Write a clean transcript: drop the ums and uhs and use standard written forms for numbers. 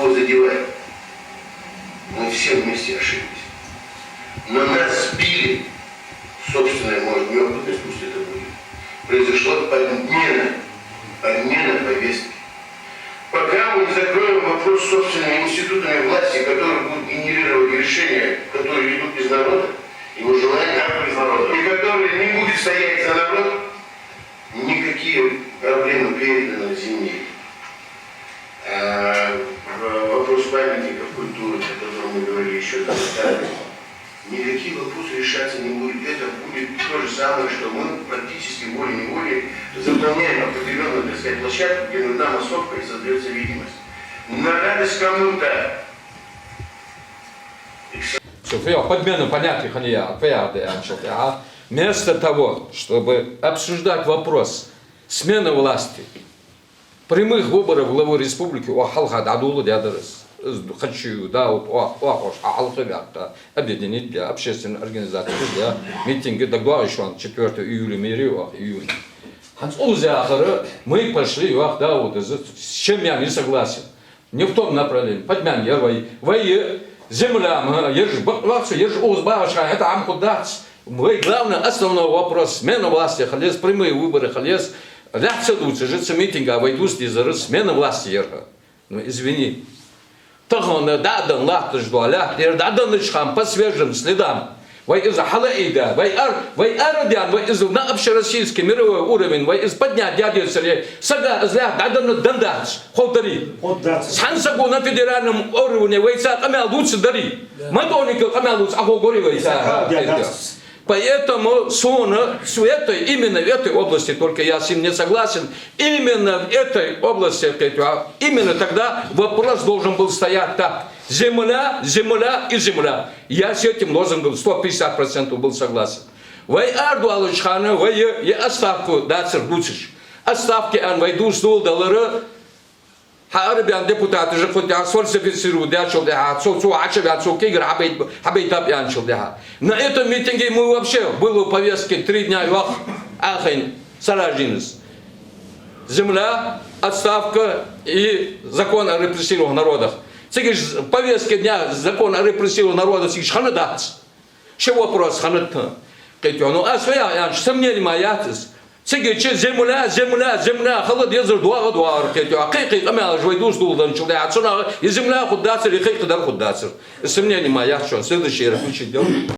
кого задеваем. Мы все вместе ошиблись. Но нас сбили, собственное, может, неопытность, пусть это будет. Произошла подмена повестки. Пока мы не закроем вопрос с собственными институтами власти, которые будут генерировать решения, которые идут из народа, его желания из народа, и которые не будут стоять за народ, никакие проблемы переданы земле. Вопрос памятников культуры, о котором мы говорили еще до старта, никакие вопросы решаться не будет. Это будет то же самое, что мы практически волей-неволей заполняем определенную, так сказать, площадку, где нужна массовка и создается видимость. На радость кому-то. Подмену понятных вместо того, чтобы обсуждать вопрос смены власти, прямых выборов главы республики, хочу, да, объединить для общественной организации, для митинга, тогда еще 4 июля, июня. Мы пошли, с чем я не согласен. Не в том направлении. Подмен, земля, это амхудац. Главный, основной вопрос, смена власти, прямые выборы, митинга, смена власти. Ну, извини. По свежим следам. Из Халаида, из на общероссийский мировой уровень, из поднять дядю Сергей, Дандац, Холтари. Сансагу на федеральном уровне, Камел лучше дари. Мадоника Камел лучше, Поэтому именно в этой области, только я с ним не согласен, именно в этой области, именно тогда вопрос должен был стоять так. Земля, земля и земля. Я с этим лозунгом 150% был согласен. Арду алышханы, я отставку дацер лучше. Отставки войду стул доллары. Харбян депутаты же хотят сфальсифицировать, на этом митинге мы вообще было в повестке 3 дня земля, отставка и закон о репрессированных народах. В повестке дня закон о репрессированных народах что вопрос ханатта? Ну а своя сомнение моя. Земля, холод езер дуар, камел жвайду сдулдан чулда, и земля худацер, и худацер. Сомнение моя, что следующий рабочий день.